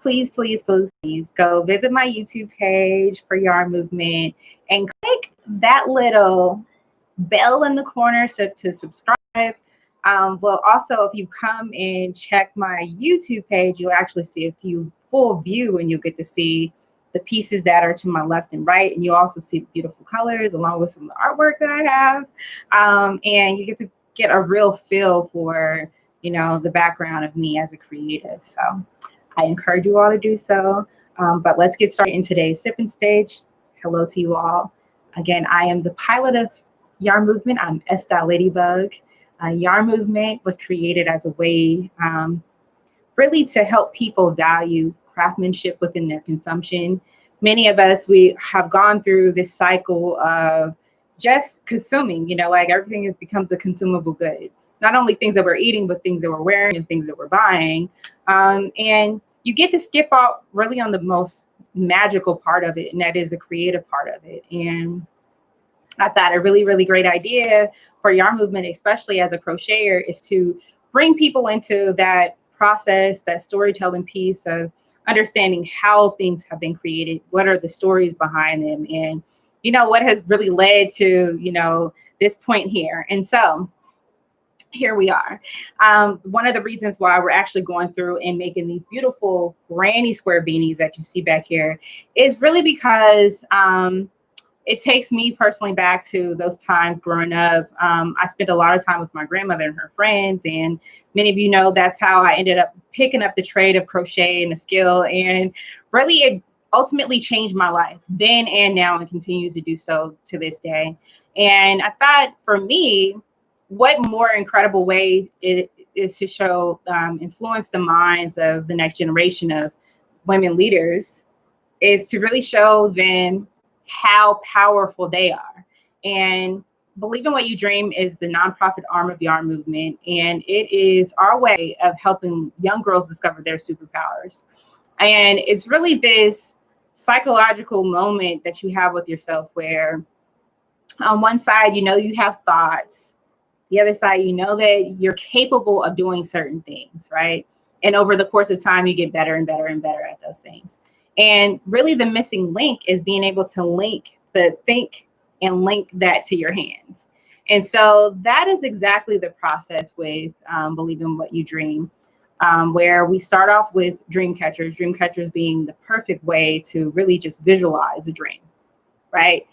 please go visit my YouTube page for Yarn Movement and click that little bell in the corner to subscribe. Well, also, if you come and check my YouTube page, you'll actually see a few full view and you'll get to see the pieces that are to my left and right. And you'll also see the beautiful colors along with some of the artwork that I have. And you get to get a real feel for, the background of me as a creative. So I encourage you all to do so. But let's get started in today's sipping stage. Hello to you all. Again, I am the pilot of Yarn Movement. I'm S. Ladybug. Yarn Movement was created as a way really to help people value craftsmanship within their consumption. Many of us, we have gone through this cycle of just consuming, like everything becomes a consumable good. Not only things that we're eating, but things that we're wearing and things that we're buying. And you get to skip out really on the most magical part of it, and that is the creative part of it. And I thought a really, really great idea for Yarn Movement, especially as a crocheter, is to bring people into that process, that storytelling piece of understanding how things have been created, what are the stories behind them, and what has really led to this point here. And so here we are. One of the reasons why we're actually going through and making these beautiful granny square beanies that you see back here is really because it takes me personally back to those times growing up. I spent a lot of time with my grandmother and her friends, and many of you know that's how I ended up picking up the trade of crochet and the skill, and really it ultimately changed my life then and now, and continues to do so to this day. And I thought, for me, what more incredible way it is to show, influence the minds of the next generation of women leaders, is to really show them how powerful they are. And Believe in What You Dream is the nonprofit arm of Yarn Movement, and it is our way of helping young girls discover their superpowers. And it's really this psychological moment that you have with yourself where on one side, you have thoughts. The other side, that you're capable of doing certain things, right? And over the course of time, you get better and better and better at those things. And really the missing link is being able to link the think and link that to your hands. And so that is exactly the process with Believe in What You Dream, where we start off with dream catchers being the perfect way to really just visualize a dream, right?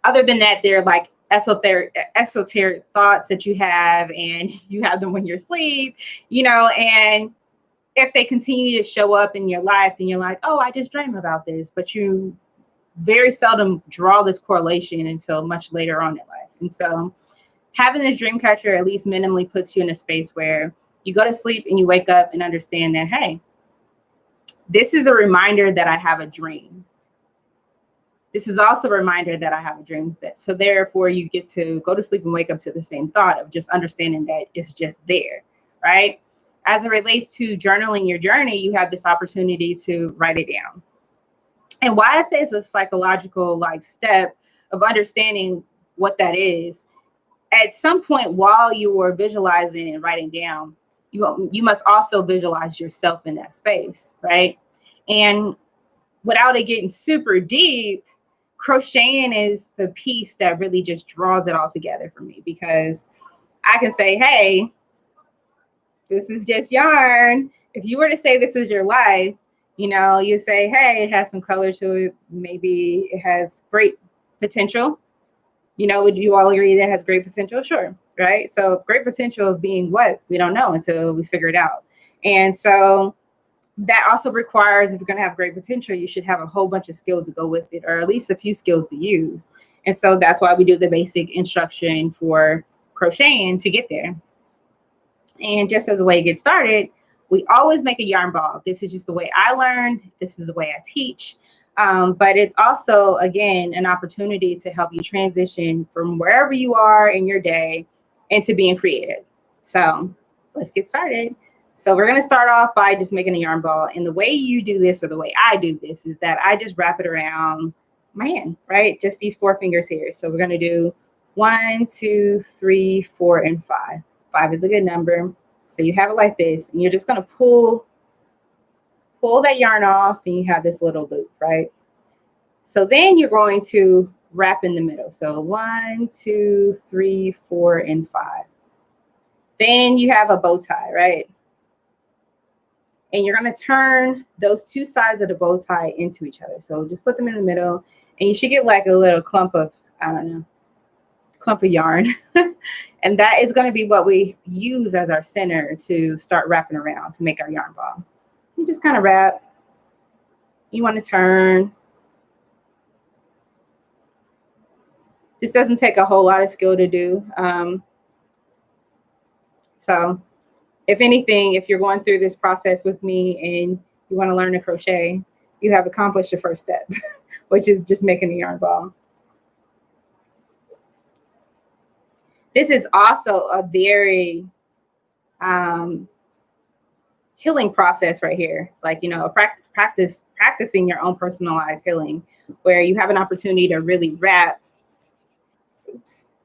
Other than that, they're like esoteric thoughts that you have, and you have them when you're asleep, and if they continue to show up in your life, then you're like, oh, I just dream about this. But you very seldom draw this correlation until much later on in life. And so having this dream catcher at least minimally puts you in a space where you go to sleep and you wake up and understand that, hey, this is a reminder that I have a dream. This is also a reminder that I have a dream. So therefore, you get to go to sleep and wake up to the same thought of just understanding that it's just there, right? As it relates to journaling your journey, you have this opportunity to write it down. And why I say it's a psychological step of understanding what that is, at some point while you are visualizing and writing down, you must also visualize yourself in that space, right? And without it getting super deep, crocheting is the piece that really just draws it all together for me, because I can say, hey, this is just yarn. If you were to say this was your life, you say, hey, it has some color to it. Maybe it has great potential. Would you all agree that it has great potential? Sure. Right. So great potential of being what? We don't know until we figure it out. And so that also requires, if you're going to have great potential, you should have a whole bunch of skills to go with it, or at least a few skills to use. And so that's why we do the basic instruction for crocheting to get there. And just as a way to get started, we always make a yarn ball. This is just the way I learned. This is the way I teach. But it's also, again, an opportunity to help you transition from wherever you are in your day into being creative. So let's get started. So we're going to start off by just making a yarn ball. And the way you do this, or the way I do this, is that I just wrap it around my hand, right? Just these 4 fingers here. So we're going to do 1, 2, 3, 4, and 5. 5 is a good number. So you have it like this, and you're just going to pull pull that yarn off and you have this little loop, right? So then you're going to wrap in the middle. So 1, 2, 3, 4, and 5. Then you have a bow tie, right? And you're going to turn those two sides of the bow tie into each other. So just put them in the middle and you should get like a little clump of, I don't know, clump of yarn. And that is going to be what we use as our center to start wrapping around to make our yarn ball. You just kind of wrap. You want to turn. This doesn't take a whole lot of skill to do. So if anything, if you're going through this process with me and you want to learn to crochet, you have accomplished the first step, which is just making a yarn ball. This is also a very healing process right here. Like, you know, practicing your own personalized healing, where you have an opportunity to really wrap,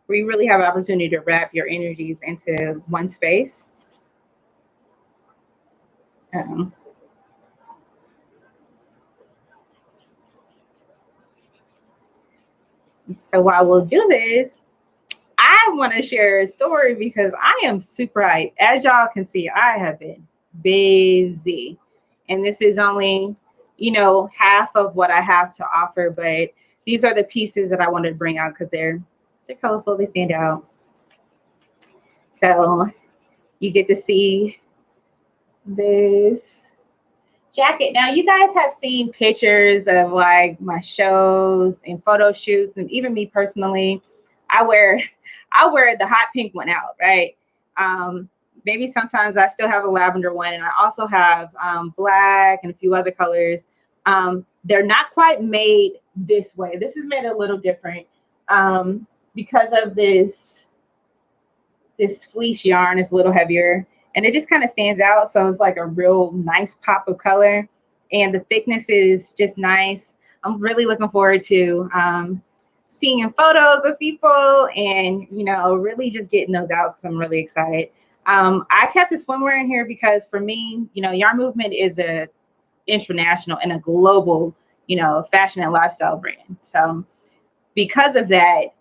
where you really have an opportunity to wrap your energies into one space. So while we'll do this, I want to share a story because I am super hyped. As y'all can see, I have been busy. And this is only, you know, half of what I have to offer. But these are the pieces that I wanted to bring out because they're colorful, they stand out. So you get to see this jacket. Now, you guys have seen pictures of like my shows and photo shoots, and even me personally, I wear the hot pink one out, right? Maybe sometimes I still have a lavender one, and I also have black and a few other colors. They're not quite made this way. This is made a little different because of this fleece yarn is a little heavier. And it just kind of stands out. So it's like a real nice pop of color. And the thickness is just nice. I'm really looking forward to seeing photos of people and, you know, really just getting those out because I'm really excited. I kept the swimwear in here because for me, you know, Yarn Movement is a international and a global, you know, fashion and lifestyle brand. So because of that,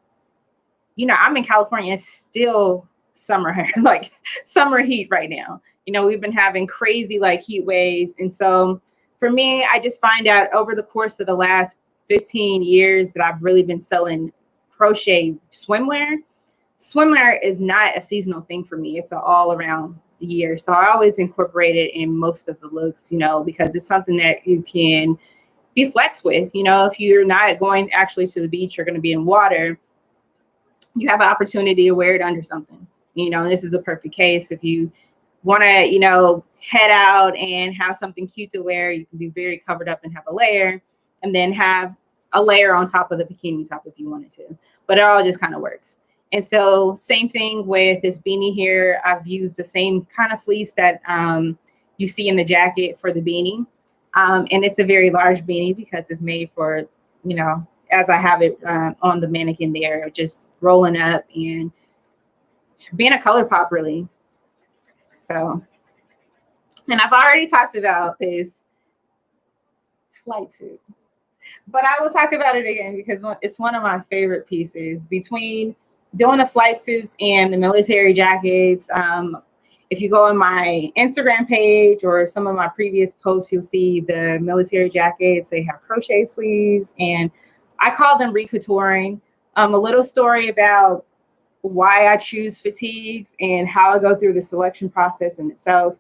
you know, I'm in California, it's still summer, like summer heat right now. You know, we've been having crazy like heat waves. And so for me, I just find out over the course of the last 15 years that I've really been selling crochet swimwear. Swimwear is not a seasonal thing for me. It's an all around the year. So I always incorporate it in most of the looks, you know, because it's something that you can be flex with. You know, if you're not going actually to the beach, you're going to be in water, you have an opportunity to wear it under something. You know, this is the perfect case. If you want to, you know, head out and have something cute to wear, you can be very covered up and have a layer, and then have a layer on top of the bikini top if you wanted to. But it all just kind of works. And so same thing with this beanie here. I've used the same kind of fleece that you see in the jacket for the beanie. And it's a very large beanie because it's made for, you know, as I have it on the mannequin there, just rolling up and being a color pop, really. So, and I've already talked about this flight suit, but I will talk about it again because it's one of my favorite pieces. Between doing the flight suits and the military jackets, if you go on my Instagram page or some of my previous posts, you'll see the military jackets. They have crochet sleeves, and I call them recouturing. A little story about why I choose fatigues and how I go through the selection process in itself.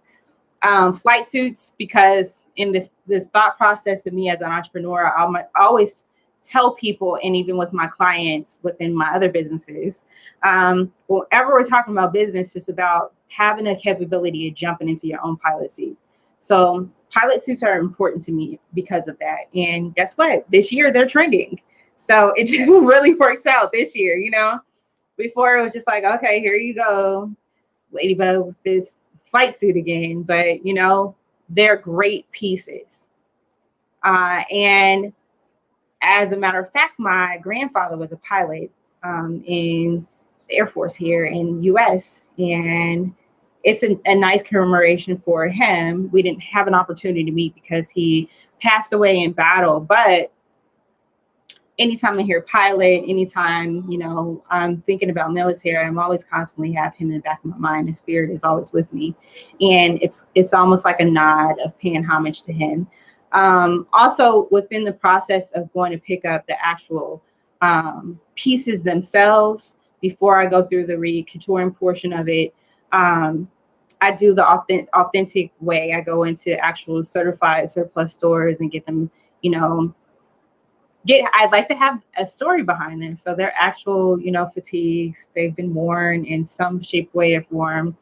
Flight suits, because in this thought process of me as an entrepreneur, I always tell people, and even with my clients within my other businesses, whenever we're talking about business, it's about having a capability of jumping into your own pilot seat. So pilot suits are important to me because of that. And guess what? This year they're trending. So it just really works out this year, you know? Before it was just like, okay, here you go, Ladybug with this flight suit again. But, you know, they're great pieces. And as a matter of fact, my grandfather was a pilot in the Air Force here in US. And it's a nice commemoration for him. We didn't have an opportunity to meet because he passed away in battle, but anytime I hear pilot, anytime, I'm thinking about military, I'm always constantly have him in the back of my mind. His spirit is always with me. And it's almost like a nod of paying homage to him. Also, within the process of going to pick up the actual pieces themselves, before I go through the recouturing portion of it, I do the authentic way. I go into actual certified surplus stores and get them, I'd like to have a story behind them. So they're actual, fatigues. They've been worn in some shape, way, or form.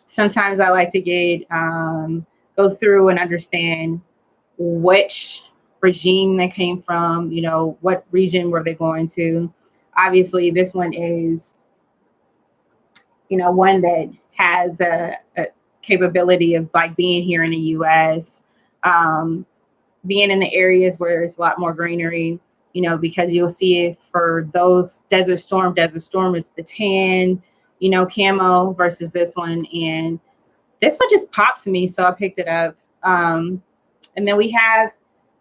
Sometimes I like to go through and understand which regime they came from, what region were they going to. Obviously, this one is, one that has a capability of like being here in the U.S., being in the areas where it's a lot more greenery, because you'll see it for those Desert Storm, it's the tan, camo versus this one. And this one just popped to me, so I picked it up. And then we have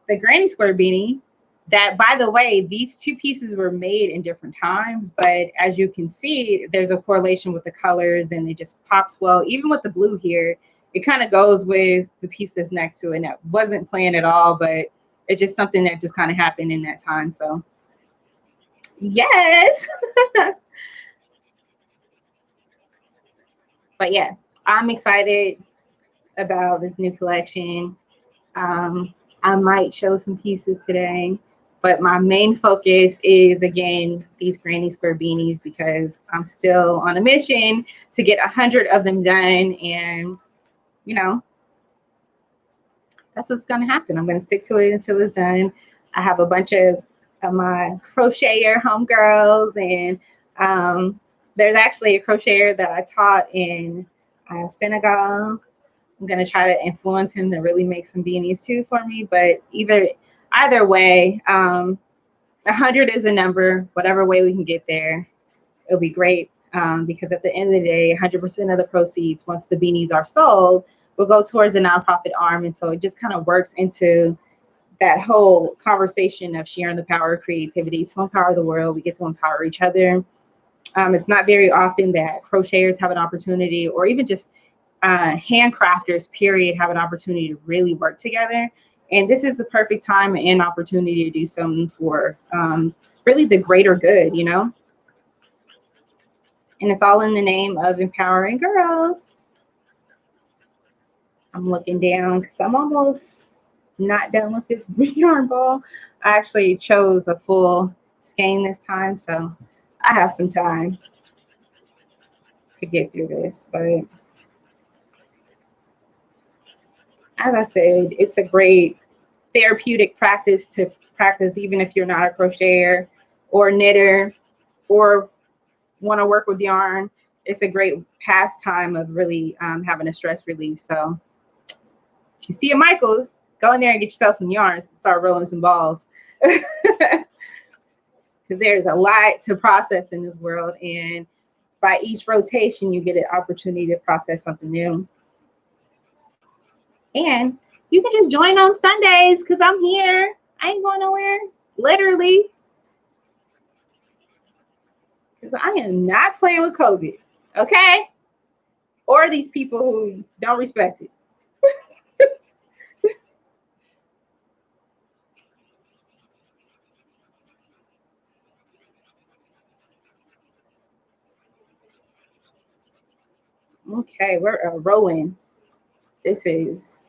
the Granny Square beanie that, by the way, these two pieces were made in different times, but as you can see, there's a correlation with the colors and it just pops well. Even with the blue here, it kind of goes with the piece that's next to it. And that wasn't planned at all, but it's just something that just kind of happened in that time. So yes. But yeah, I'm excited about this new collection. I might show some pieces today, but my main focus is, again, these Granny Square beanies, because I'm still on a mission to get 100 of them done. And, that's what's going to happen. I'm going to stick to it until it's done. I have a bunch of my crocheter homegirls, and there's actually a crocheter that I taught in Senegal. I'm going to try to influence him to really make some beanies too for me. But either way, 100 is a number. Whatever way we can get there, it'll be great. Because at the end of the day, 100% of the proceeds, once the beanies are sold, will go towards the nonprofit arm. And so it just kind of works into that whole conversation of sharing the power of creativity to empower the world. We get to empower each other. It's not very often that crocheters have an opportunity, or even just handcrafters, period, have an opportunity to really work together. And this is the perfect time and opportunity to do something for really the greater good, And it's all in the name of empowering girls. I'm looking down because I'm almost not done with this yarn ball. I actually chose a full skein this time, so I have some time to get through this. But as I said, it's a great therapeutic practice to practice, even if you're not a crocheter or knitter or want to work with yarn. It's a great pastime of really having a stress relief. So if you see a Michael's, go in there and get yourself some yarns to start rolling some balls. Because there's a lot to process in this world. And by each rotation, you get an opportunity to process something new. And you can just join on Sundays because I'm here. I ain't going nowhere, literally. Because I am not playing with COVID, okay? Or these people who don't respect it. Okay, we're rolling. This is,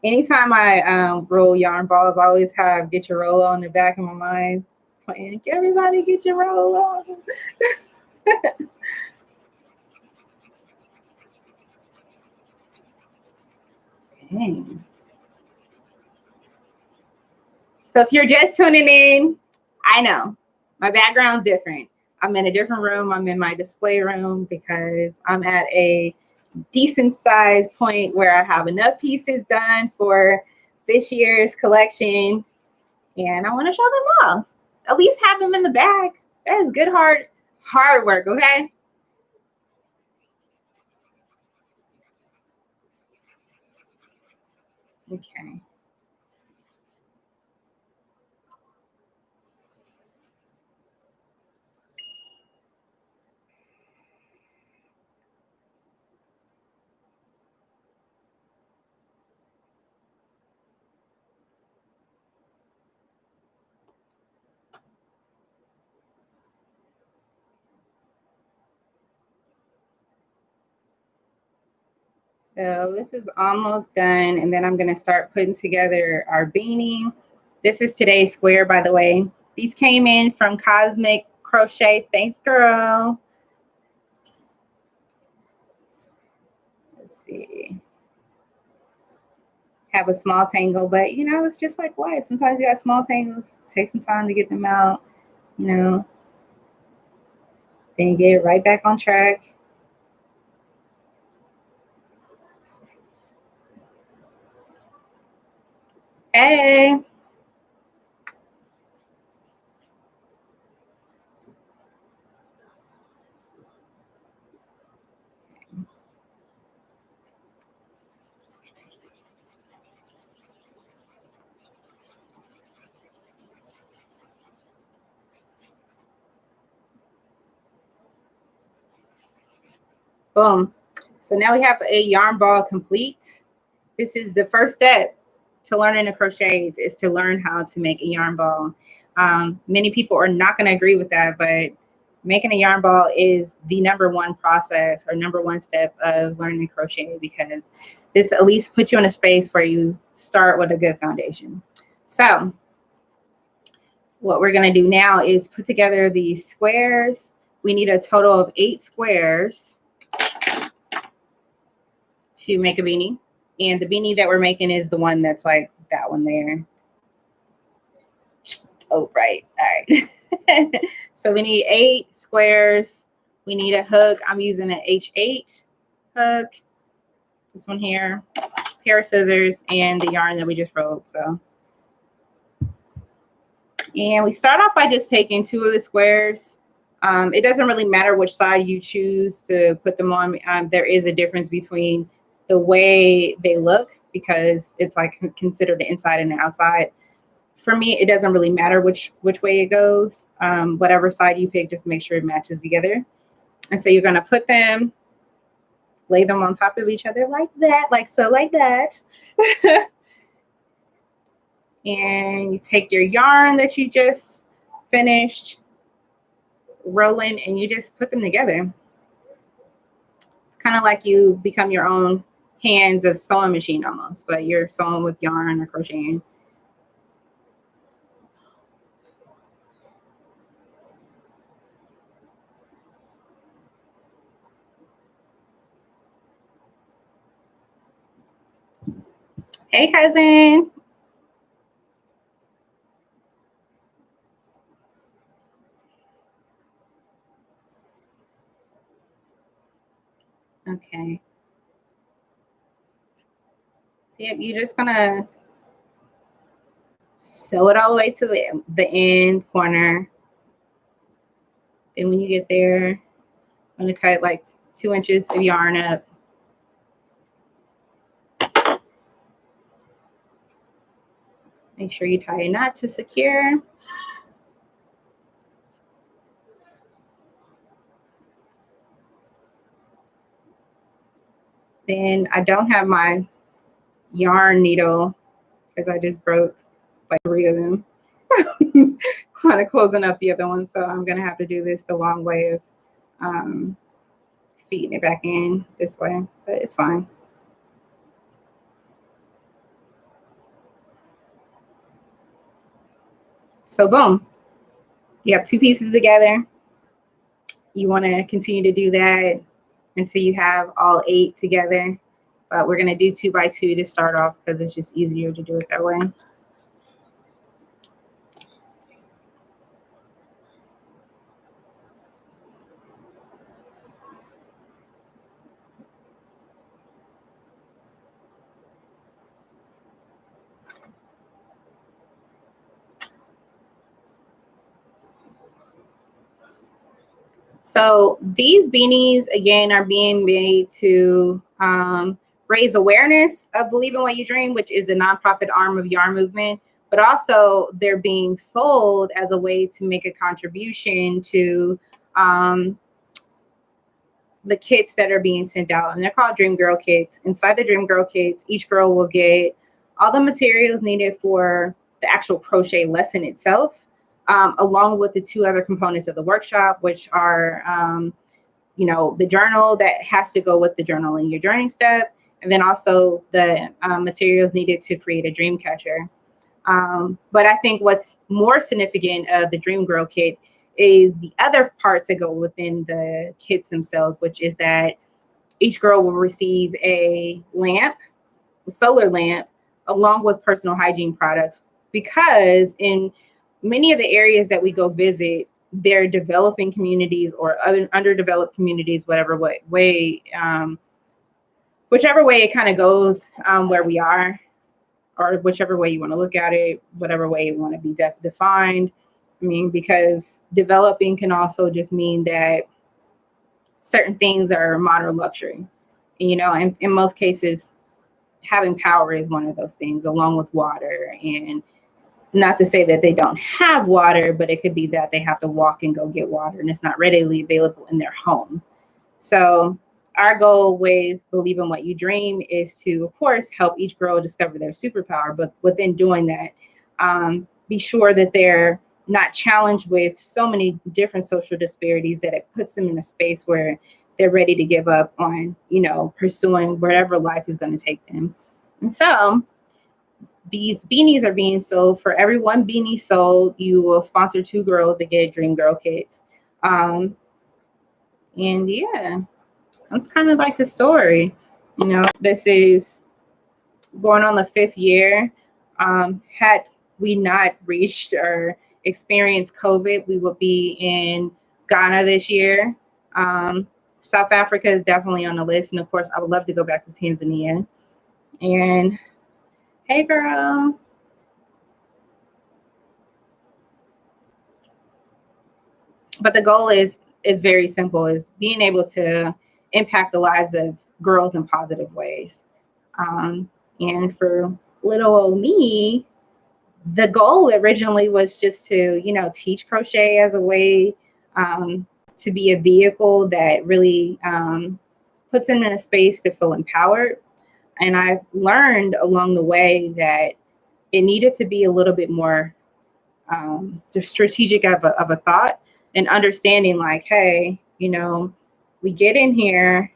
anytime I roll yarn balls, I always have Get Your Roll On in the back of my mind, playing, everybody get your roll on. Dang. So if you're just tuning in, I know my background's different. I'm in a different room. I'm in my display room because I'm at a decent size point where I have enough pieces done for this year's collection, and I want to show them off. At least have them in the back. That is good hard work, okay? Okay. So this is almost done, and then I'm gonna start putting together our beanie. This is today's square, by the way. These came in from Cosmic Crochet. Thanks, girl. Let's see. Have a small tangle, but you know, it's just like life. Sometimes you got small tangles. Take some time to get them out, you know, then you get right back on track. Hey. Boom. So now we have a yarn ball complete. This is the first step to learning to crochet is to learn how to make a yarn ball. Many people are not going to agree with that, but making a yarn ball is the number one process or number one step of learning to crochet, because this at least puts you in a space where you start with a good foundation. So what we're going to do now is put together these squares. We need a total of 8 squares to make a beanie. And the beanie that we're making is the one that's like that one there. Oh, right. All right. So we need 8 squares. We need a hook. I'm using an H8 hook. This one here. Pair of scissors and the yarn that we just rolled. So, and we start off by just taking 2 of the squares. It doesn't really matter which side you choose to put them on. There is a difference between the way they look, because it's like considered the inside and the outside. For me, it doesn't really matter which way it goes. Whatever side you pick, just make sure it matches together. And so you're going to put them, lay them on top of each other like that, like so, like that. And you take your yarn that you just finished rolling and you just put them together. It's kind of like you become your own hands of sewing machine almost, but you're sewing with yarn or crocheting. Hey, cousin. Okay. So yep, you're just gonna sew it all the way to the end corner. Then when you get there, I'm gonna cut like 2 inches of yarn up. Make sure you tie a knot to secure. Then I don't have my yarn needle because I just broke like 3 of them. Kind of closing up the other one. So I'm gonna have to do this the long way of feeding it back in this way, but it's fine. So boom, you have 2 pieces together. You want to continue to do that until you have all 8 together. But we're going to do 2 by 2 to start off because it's just easier to do it that way. So these beanies, again, are being made to raise awareness of Believe in What You Dream, which is a nonprofit arm of Yarn Movement, but also they're being sold as a way to make a contribution to the kits that are being sent out. And they're called Dream Girl Kits. Inside the Dream Girl Kits, each girl will get all the materials needed for the actual crochet lesson itself, along with the 2 other components of the workshop, which are the journal that has to go with the journal in your journey step, and then also the materials needed to create a dream catcher. But I think what's more significant of the Dream Girl Kit is the other parts that go within the kits themselves, which is that each girl will receive a lamp, a solar lamp, along with personal hygiene products, because in many of the areas that we go visit, they're developing communities or other underdeveloped communities, whichever way it kind of goes, where we are, or whichever way you want to look at it, whatever way you want to be defined. I mean, because developing can also just mean that certain things are modern luxury. And in most cases, having power is one of those things, along with water. And not to say that they don't have water, but it could be that they have to walk and go get water and it's not readily available in their home. So our goal with Believe in What You Dream is to, of course, help each girl discover their superpower, but within doing that, be sure that they're not challenged with so many different social disparities that it puts them in a space where they're ready to give up on, pursuing wherever life is going to take them. And so these beanies are being sold. For every 1 beanie sold, you will sponsor 2 girls to get Dream Girl Kits. And yeah, that's kind of like the story. This is going on the 5th year. Had we not reached or experienced COVID, we would be in Ghana this year. South Africa is definitely on the list. And of course, I would love to go back to Tanzania. And hey, girl. But the goal is very simple, is being able to impact the lives of girls in positive ways. And for little old me, the goal originally was just to, teach crochet as a way to be a vehicle that really puts them in a space to feel empowered. And I've learned along the way that it needed to be a little bit more strategic of a thought, and understanding like, hey, we get in here,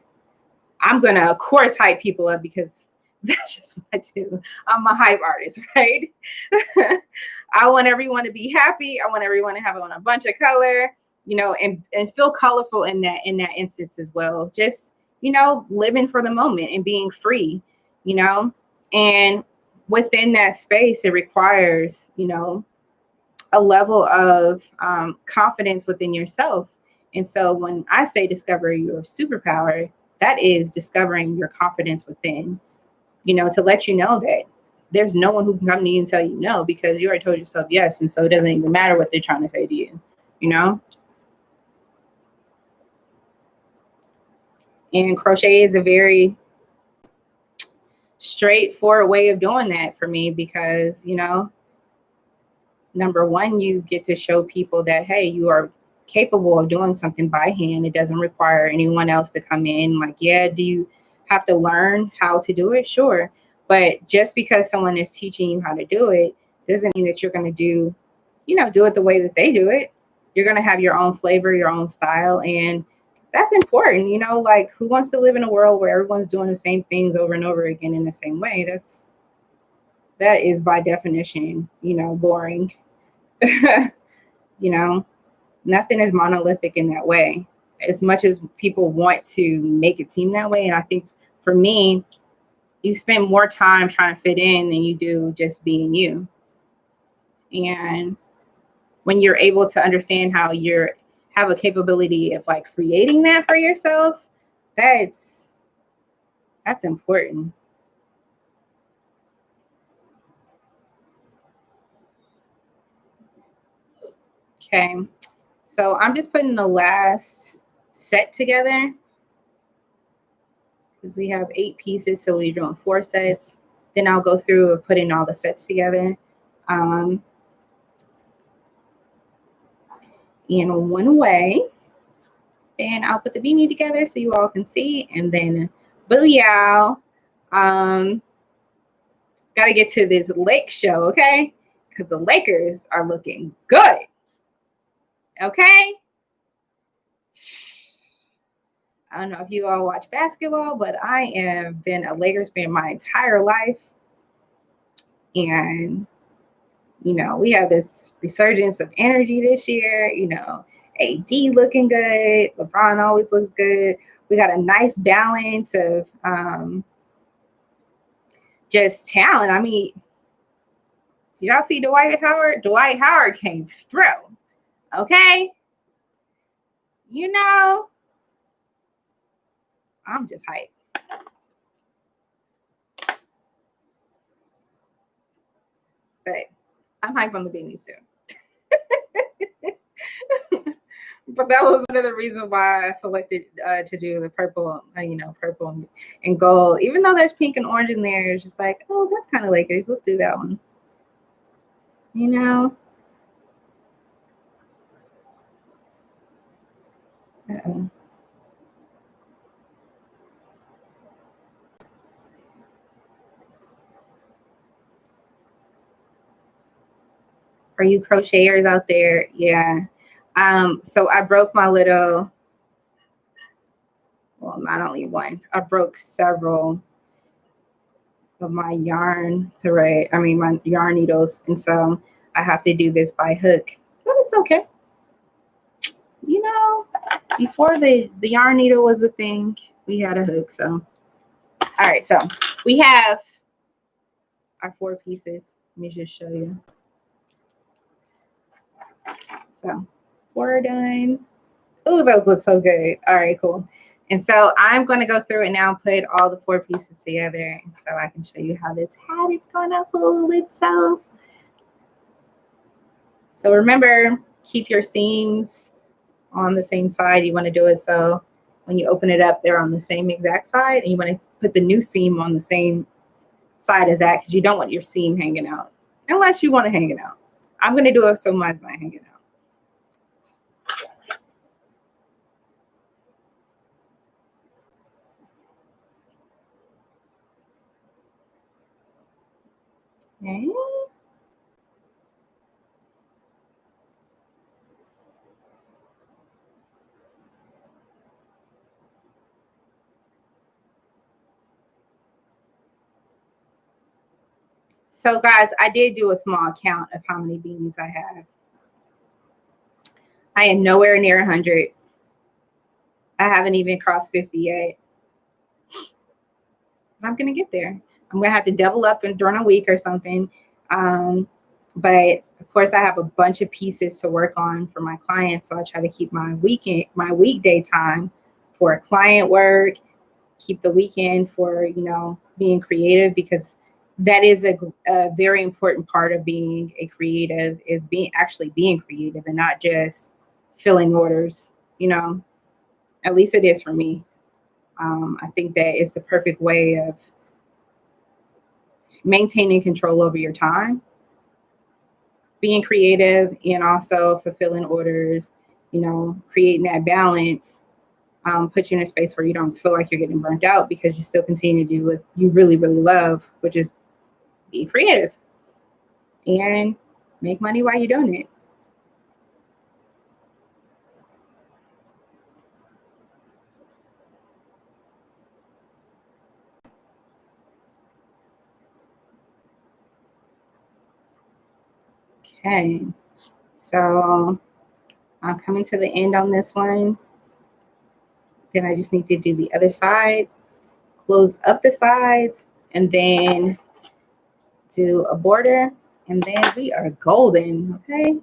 I'm going to, of course, hype people up because that's just what I do. I'm a hype artist, right? I want everyone to be happy. I want everyone to have on a bunch of color, and feel colorful in that instance as well. Just, living for the moment and being free, and within that space, it requires, a level of confidence within yourself. And so when I say discover your superpower, that is discovering your confidence within, to let you know that there's no one who can come to you and tell you no, because you already told yourself yes. And so it doesn't even matter what they're trying to say to you, And crochet is a very straightforward way of doing that for me because, number one, you get to show people that, hey, you are capable of doing something by hand. It doesn't require anyone else to come in. Like, yeah, do you have to learn how to do it? Sure. But just because someone is teaching you how to do it doesn't mean that you're going to do it the way that they do it. You're going to have your own flavor, your own style. And that's important. Like, who wants to live in a world where everyone's doing the same things over and over again in the same way? That is by definition, boring. Nothing is monolithic in that way, as much as people want to make it seem that way. And I think for me, you spend more time trying to fit in than you do just being you. And when you're able to understand how have a capability of like creating that for yourself, that's important. Okay, so I'm just putting the last set together. because we have 8 pieces, so we're doing 4 sets. Then I'll go through and put in all the sets together in one way. Then I'll put the beanie together so you all can see, and then booyah. Got to get to this Lake show, okay? Because the Lakers are looking good, okay? I don't know if you all watch basketball, but I have been a Lakers fan my entire life. And, you know, we have this resurgence of energy this year. You know, AD looking good. LeBron always looks good. We got a nice balance of just talent. I mean, did y'all see Dwight Howard? Dwight Howard came through, okay? You know, I'm just hyped. But I'm hyped on the beanies too. But that was one of the reasons why I selected to do the purple, purple and gold. Even though there's pink and orange in there, it's just like, oh, that's kind of Lakers. Let's do that one. You know? Uh-oh. Are you crocheters out there? Yeah. So I broke my little, well, not only one, I broke several of my yarn thread, my yarn needles. And so I have to do this by hook, but it's okay. You know, before the yarn needle was a thing, we had a hook. So, all right. So we have our 4 pieces. Let me just show you. So 4 are done. Oh, those look so good. All right, cool. And so I'm going to go through and now put all the 4 pieces together, and so I can show you how this hat is going to fold itself. So remember, keep your seams on the same side. You want to do it so when you open it up, they're on the same exact side, and you want to put the new seam on the same side as that, because you don't want your seam hanging out unless you want to hang it out. I'm going to do it so mine's not hanging out. Okay. So guys, I did do a small count of how many beanies I have. I am nowhere near 100. I haven't even crossed 50 yet. I'm going to get there. I'm going to have to double up during a week or something. But of course, I have a bunch of pieces to work on for my clients. So I try to keep my weekday time for client work, keep the weekend for, being creative, because that is a very important part of being a creative, is being creative and not just filling orders, at least it is for me. I think that is the perfect way of maintaining control over your time, being creative, and also fulfilling orders, creating that balance, put you in a space where you don't feel like you're getting burnt out, because you still continue to do what you really, really love, which is be creative and make money while you're doing it. Okay, so I'm coming to the end on this one. Then I just need to do the other side, close up the sides, and then do a border, and then we are golden. Okay.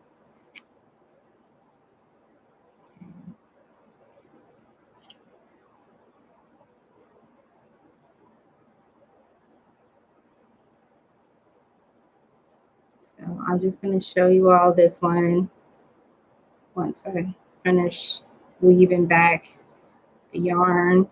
So I'm just going to show you all this one once I finish weaving back the yarn.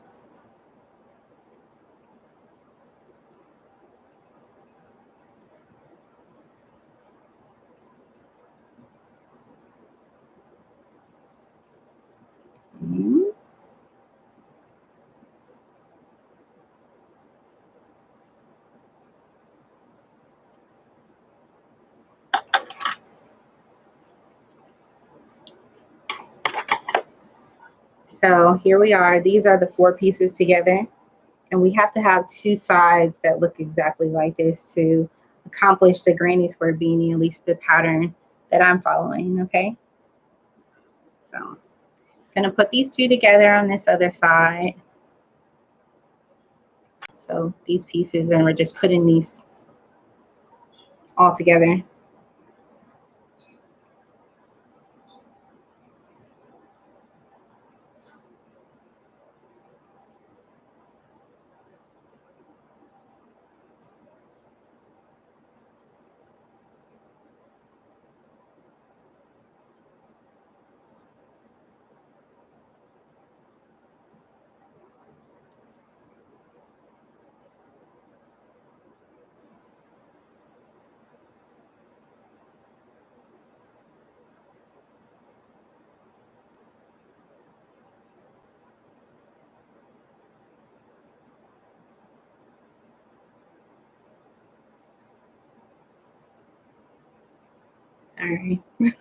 So here we are. These are the 4 pieces together. And we have to have 2 sides that look exactly like this to accomplish the granny square beanie, at least the pattern that I'm following, okay? So I'm gonna put these 2 together on this other side. So these pieces, and we're just putting these all together. All right. Put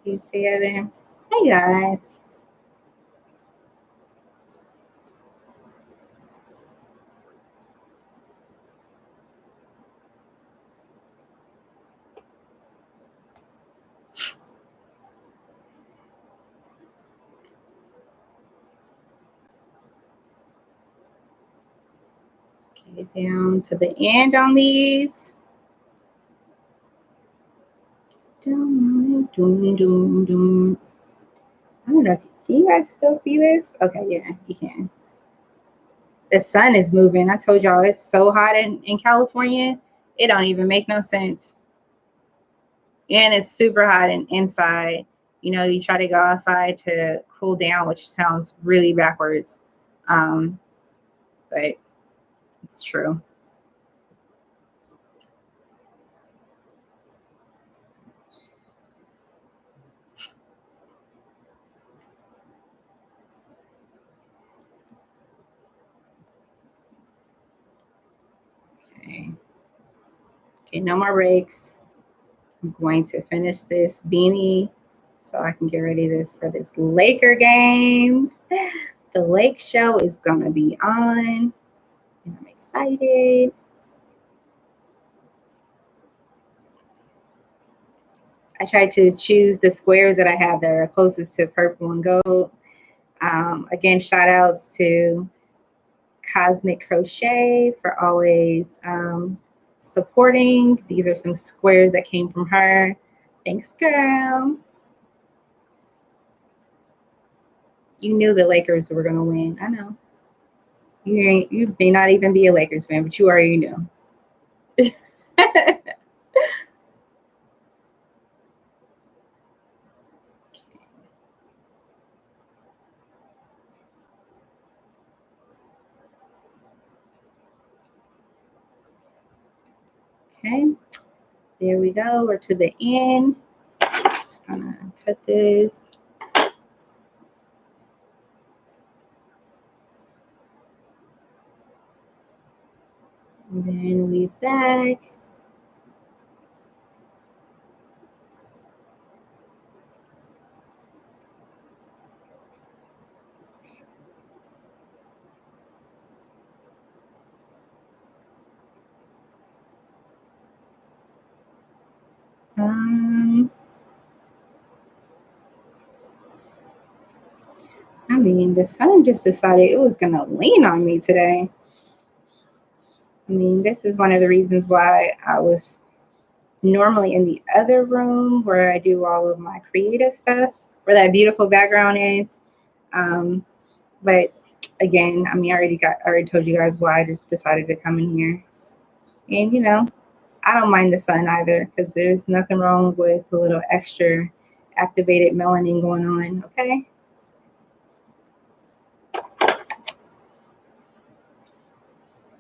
these together. Hey guys. Get down to the end on these. Doom, doom, doom, doom. I don't know. Can you guys still see this? Okay, yeah, you can. The sun is moving. I told y'all it's so hot in California. It don't even make no sense. And it's super hot inside. You know, you try to go outside to cool down, which sounds really backwards. But it's true. Okay. Okay, no more breaks. I'm going to finish this beanie so I can get ready for this Laker game. The Lake Show is gonna be on, and I'm excited. I tried to choose the squares that I have that are closest to purple and gold. Again, shout outs to Cosmic Crochet for always supporting. These are some squares that came from her. Thanks, girl. You knew the Lakers were gonna win. I know. You may not even be a Lakers fan, but you already knew. Okay, there we go. We're to the end. Just gonna cut this. And then weave back. I mean, the sun just decided it was gonna lean on me today. I mean, this is one of the reasons why I was normally in the other room where I do all of my creative stuff, where that beautiful background is. But again, I mean, I already told you guys why I just decided to come in here. And you know, I don't mind the sun either because there's nothing wrong with a little extra activated melanin going on. Okay.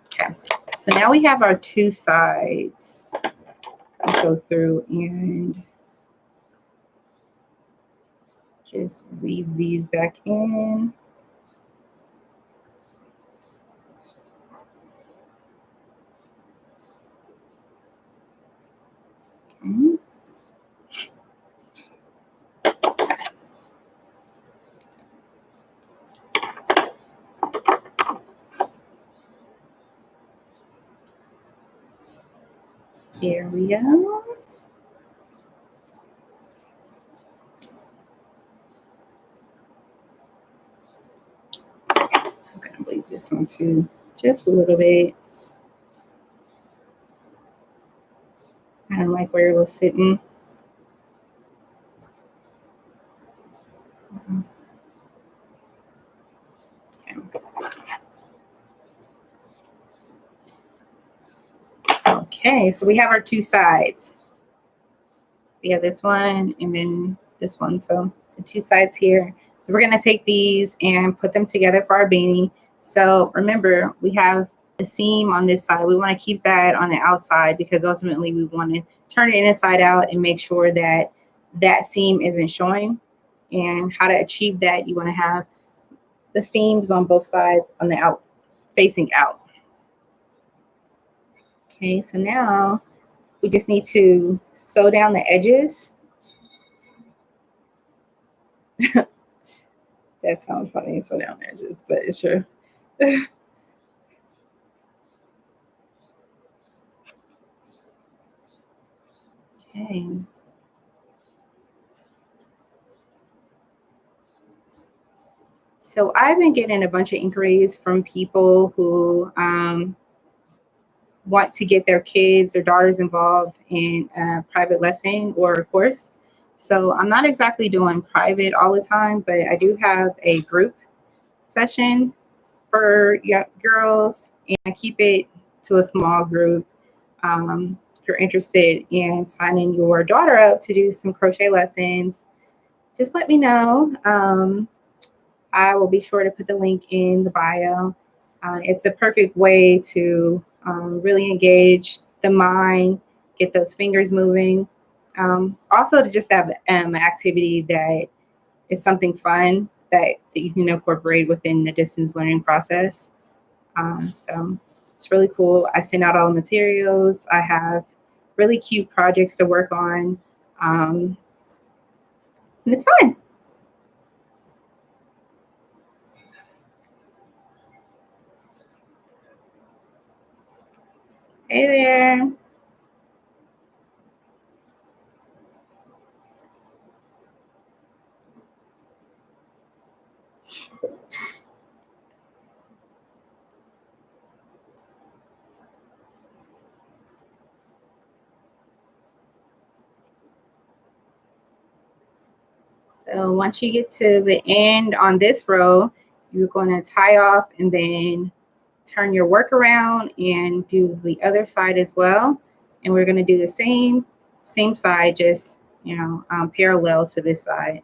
Okay. So now we have our 2 sides. I'll go through and just weave these back in. Okay. Here we go. I'm gonna bleed this one too, just a little bit. I don't like where it was sitting. Okay, so we have our two sides. We have this one and then this one. So the two sides here. So we're gonna take these and put them together for our beanie. So remember, we have the seam on this side. We want to keep that on the outside because ultimately we want to turn it inside out and make sure that that seam isn't showing. And how to achieve that, you want to have the seams on both sides on the out, facing out. Okay, so now we just need to sew down the edges. That sounds funny, sew down the edges, but it's true. Okay. So I've been getting a bunch of inquiries from people who want to get their kids or daughters involved in a private lesson or a course. So I'm not exactly doing private all the time, but I do have a group session for girls, and I keep it to a small group. If you're interested in signing your daughter up to do some crochet lessons, just let me know. I will be sure to put the link in the bio. It's a perfect way to really engage the mind, get those fingers moving. Also, to just have an activity that is something fun that you can incorporate within the distance learning process. So it's really cool. I send out all the materials. I have really cute projects to work on. And it's fun. Hey there. So once you get to the end on this row, you're going to tie off and then turn your work around and do the other side as well. And we're going to do the same side, just parallel to this side.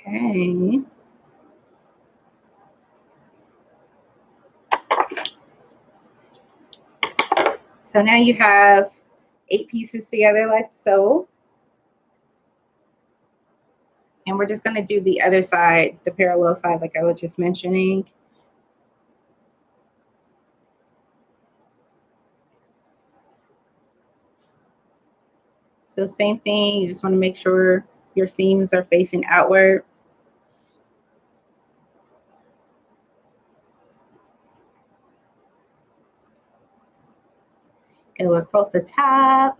Okay. So now you have 8 pieces together like so. And we're just going to do the other side, the parallel side, like I was just mentioning. So same thing, you just want to make sure your seams are facing outward. Go across the top.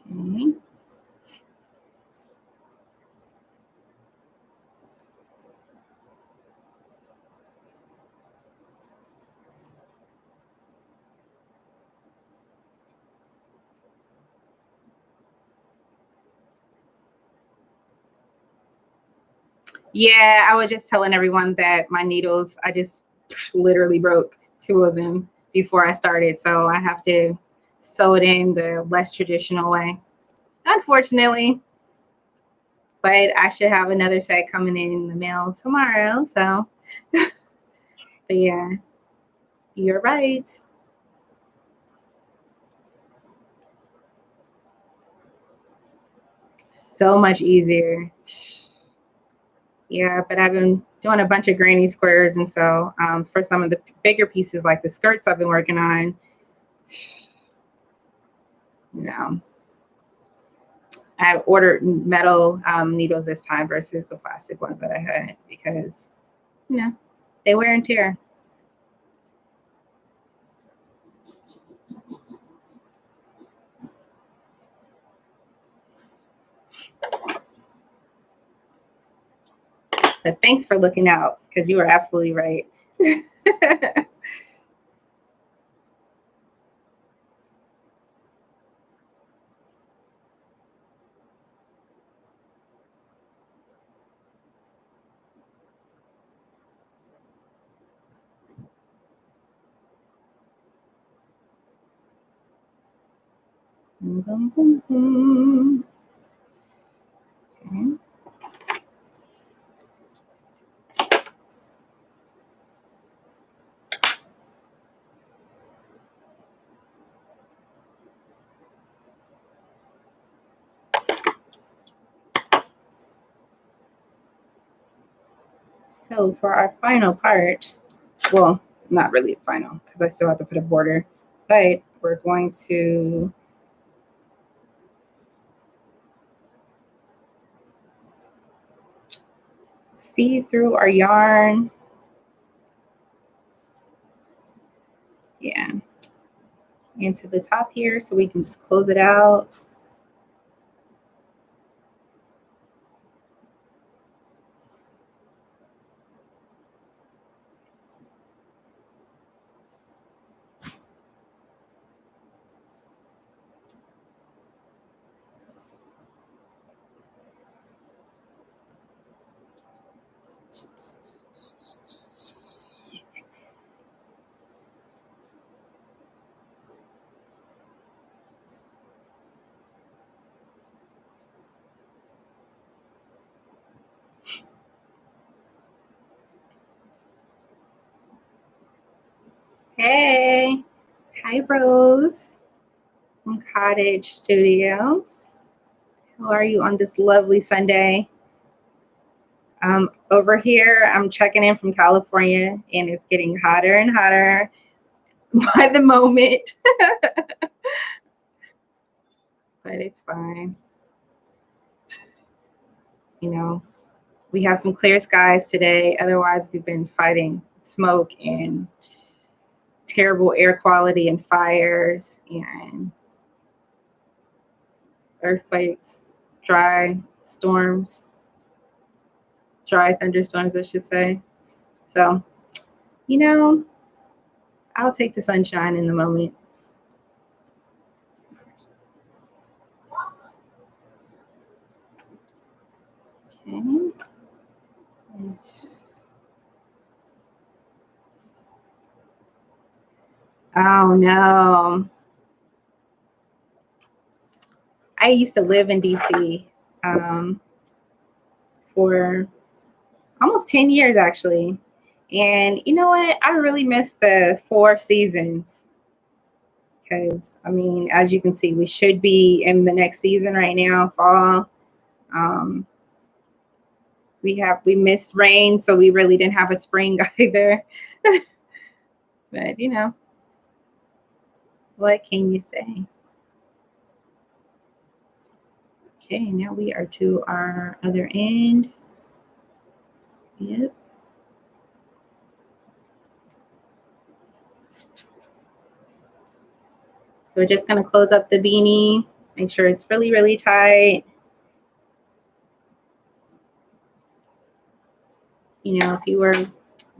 Okay. Yeah, I was just telling everyone that my needles, I just literally broke 2 of them before I started. So I have to sew it in the less traditional way, unfortunately. But I should have another set coming in the mail tomorrow. So, but yeah, you're right. So much easier. Yeah, but I've been doing a bunch of granny squares, and so for some of the bigger pieces, like the skirts I've been working on, you know, I ordered metal needles this time versus the plastic ones that I had because, you know, they wear and tear. But thanks for looking out because you were absolutely right. Boom, boom, boom. Okay. So for our final part, well, not really final because I still have to put a border, but we're going to feed through our yarn. Yeah, into the top here so we can just close it out. Hey, hi Rose from Cottage Studios. How are you on this lovely Sunday? Over here, I'm checking in from California and it's getting hotter and hotter by the moment, but it's fine. You know, we have some clear skies today. Otherwise, we've been fighting smoke and terrible air quality and fires and earthquakes, dry storms, dry thunderstorms, I should say. So, you know, I'll take the sunshine in the moment. Okay. Oh no. I used to live in DC for almost 10 years actually. And you know what? I really miss the four seasons because, I mean, as you can see, we should be in the next season right now, fall. Um, we missed rain, so we really didn't have a spring either. But you know, what can you say? Okay, now we are to our other end. Yep. So we're just gonna close up the beanie, make sure it's really, really tight. You know, if you were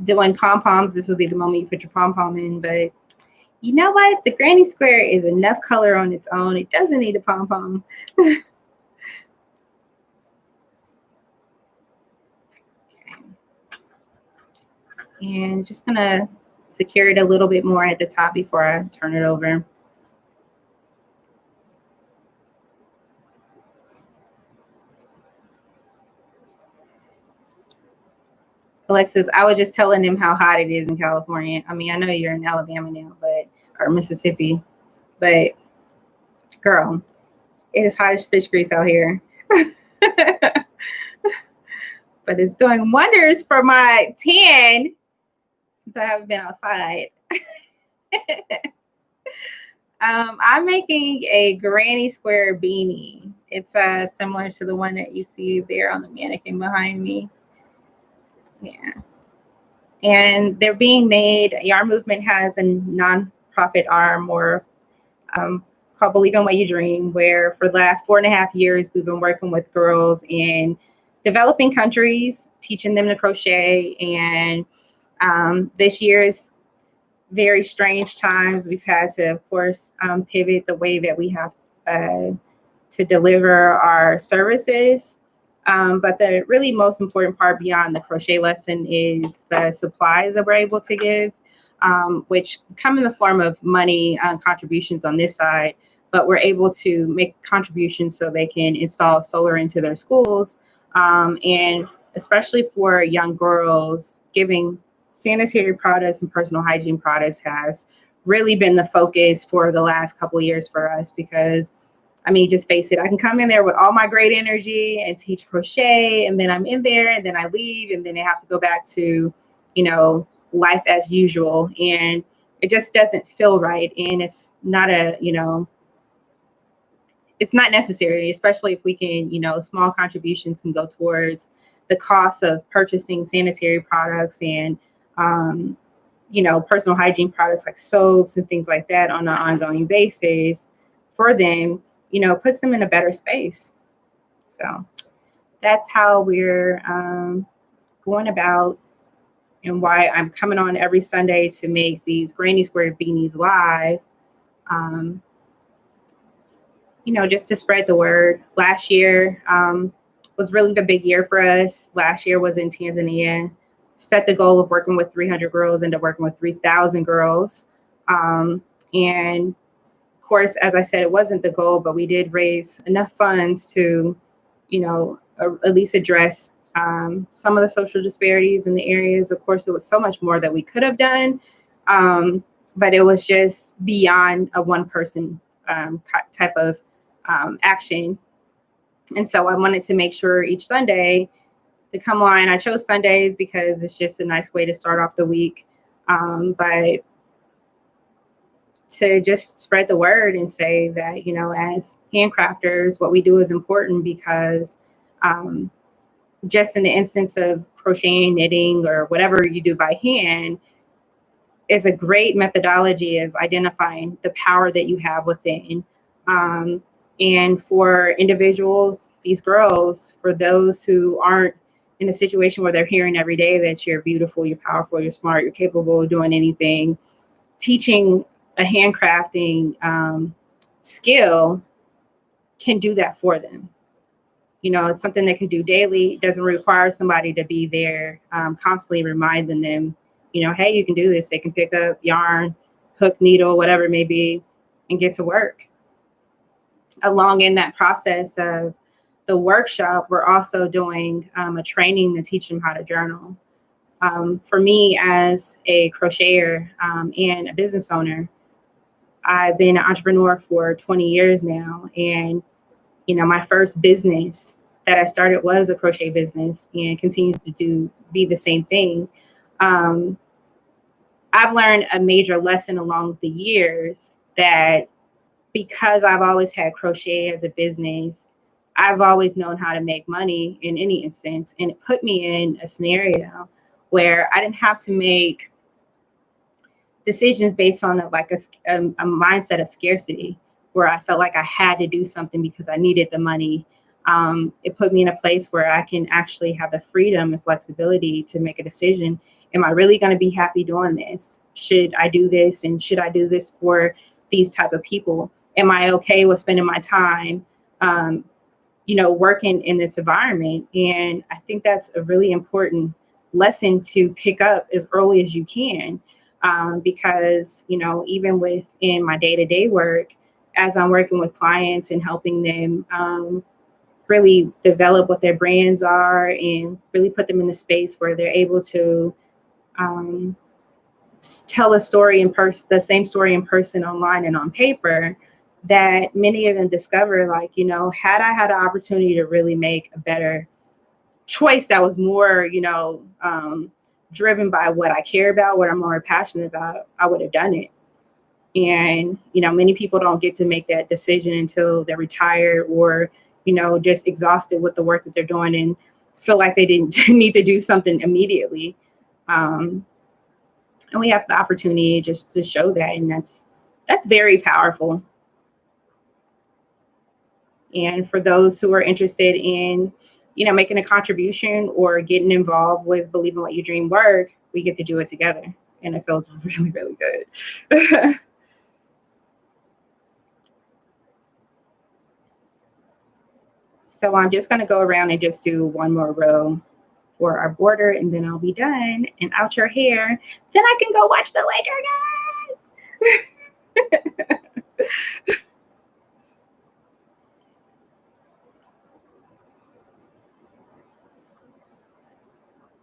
doing pom-poms, this would be the moment you put your pom-pom in, but you know what? The granny square is enough color on its own. It doesn't need a pom-pom. Okay. And just gonna secure it a little bit more at the top before I turn it over. Alexis, I was just telling him how hot it is in California. I mean, I know you're in Alabama now, but or Mississippi, but girl, it is hot as fish grease out here. But it's doing wonders for my tan since I haven't been outside. I'm making a granny square beanie. It's similar to the one that you see there on the mannequin behind me. Yeah. And they're being made. Yarn Movement has a nonprofit arm or called Believe in What You Dream, where for the last 4.5 years, we've been working with girls in developing countries, teaching them to crochet. And this year is very strange times. We've had to, of course, pivot the way that we have to deliver our services. But the really most important part beyond the crochet lesson is the supplies that we're able to give, which come in the form of money contributions on this side, but we're able to make contributions so they can install solar into their schools. And especially for young girls, giving sanitary products and personal hygiene products has really been the focus for the last couple of years for us, because I mean, just face it, I can come in there with all my great energy and teach crochet, and then I'm in there and then I leave and then I have to go back to, life as usual. And it just doesn't feel right. And it's not it's not necessary, especially if we can, small contributions can go towards the cost of purchasing sanitary products and, personal hygiene products like soaps and things like that on an ongoing basis for them, puts them in a better space. So that's how we're going about, and why I'm coming on every Sunday to make these Granny Square beanies live. Just to spread the word. Last year was really the big year for us. Last year was in Tanzania. Set the goal of working with 300 girls into working with 3,000 girls. And of course, as I said, it wasn't the goal, but we did raise enough funds to, at least address some of the social disparities in the areas. Of course, there was so much more that we could have done, but it was just beyond a one person type of action. And so I wanted to make sure each Sunday to come on. I chose Sundays because it's just a nice way to start off the week. But to just spread the word and say that, as handcrafters, what we do is important, because just in the instance of crocheting, knitting, or whatever you do by hand, is a great methodology of identifying the power that you have within. And for individuals, these girls, for those who aren't in a situation where they're hearing every day that you're beautiful, you're powerful, you're smart, you're capable of doing anything, teaching a handcrafting skill can do that for them. It's something they can do daily. It doesn't require somebody to be there constantly reminding them, hey, you can do this. They can pick up yarn, hook, needle, whatever it may be, and get to work. Along in that process of the workshop, we're also doing a training to teach them how to journal. For me, as a crocheter and a business owner, I've been an entrepreneur for 20 years now. And, my first business that I started was a crochet business and continues to be the same thing. I've learned a major lesson along the years that because I've always had crochet as a business, I've always known how to make money in any instance. And it put me in a scenario where I didn't have to make decisions based on a mindset of scarcity, where I felt like I had to do something because I needed the money. It put me in a place where I can actually have the freedom and flexibility to make a decision. Am I really going to be happy doing this? Should I do this? And should I do this for these type of people? Am I okay with spending my time, working in this environment? And I think that's a really important lesson to pick up as early as you can. Because, even within my day-to-day work, as I'm working with clients and helping them really develop what their brands are and really put them in a space where they're able to tell a story in person, the same story in person, online, and on paper, that many of them discover, like, you know, had I had an opportunity to really make a better choice that was more, you know, driven by what I care about, what I'm more passionate about, I would have done it. And, you know, many people don't get to make that decision until they're retired or, you know, just exhausted with the work that they're doing and feel like they didn't need to do something immediately. Um, and we have the opportunity just to show that. And that's very powerful. And for those who are interested in, you know, making a contribution or getting involved with Believe in What You Dream work, we get to do it together. And it feels really, really good. So I'm just going to go around and just do one more row for our border, and then I'll be done and out your hair. Then I can go watch the Laker game.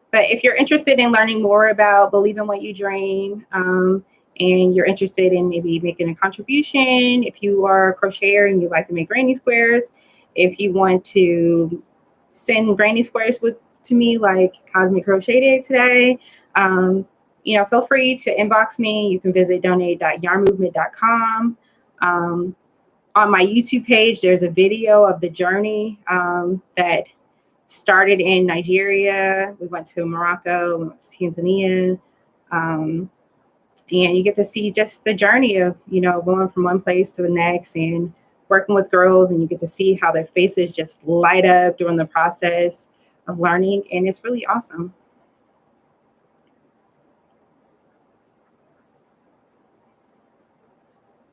But if you're interested in learning more about Believe in What You Dream, and you're interested in maybe making a contribution, if you are a crocheter and you like to make granny squares, if you want to send granny squares to me like Cosmic Crochet did today, you know, feel free to inbox me. You can visit donate.yarnmovement.com. On my YouTube page, there's a video of the journey that started in Nigeria. We went to Morocco, we went to Tanzania. And you get to see just the journey of, you know, going from one place to the next and working with girls, and you get to see how their faces just light up during the process of learning. And it's really awesome.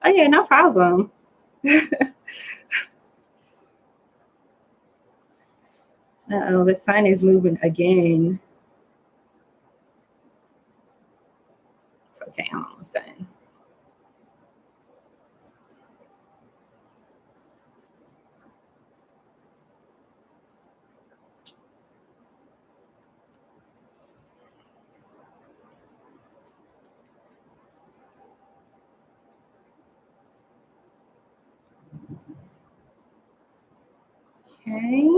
Oh yeah, no problem. Uh-oh, the sign is moving again. It's okay, I'm almost done. Okay.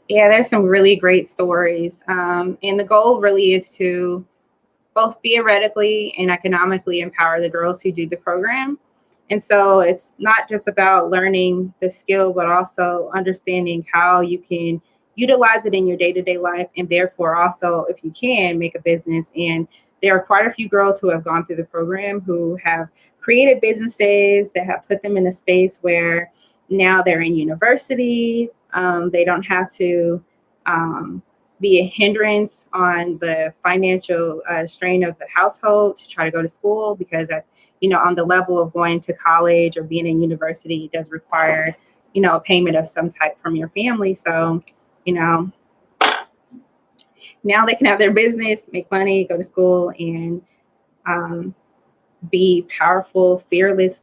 Yeah, there's some really great stories. And the goal really is to both theoretically and economically empower the girls who do the program. And so it's not just about learning the skill, but also understanding how you can utilize it in your day to day life. And therefore, also, if you can, make a business. And there are quite a few girls who have gone through the program who have created businesses that have put them in a space where now they're in university. They don't have to. Be a hindrance on the financial strain of the household to try to go to school, because you know, on the level of going to college or being in university, it does require, you know, a payment of some type from your family. So, you know, now they can have their business, make money, go to school, and um, be powerful, fearless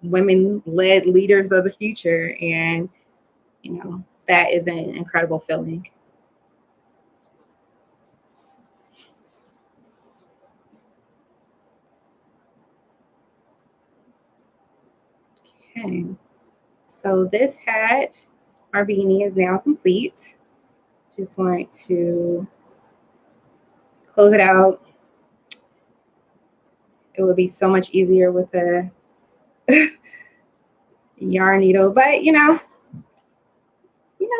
women-led leaders of the future. And you know, that is an incredible feeling. Okay. So this hat, our beanie, is now complete. Just want to close it out. It would be so much easier with a yarn needle, but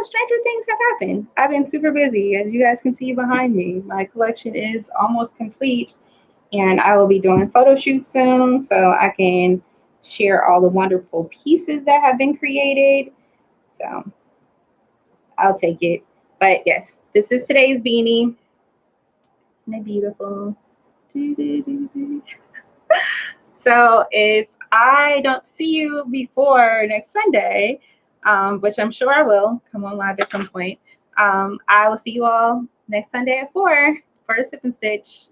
stranger things have happened. I've been super busy, as you guys can see behind me. My collection is almost complete, and I will be doing photo shoots soon, so I can share all the wonderful pieces that have been created. So I'll take it. But yes, this is today's beanie. Isn't it beautiful? So if I don't see you before next Sunday, which I'm sure I will come on live at some point, I will see you all next Sunday at 4 for a sip and stitch.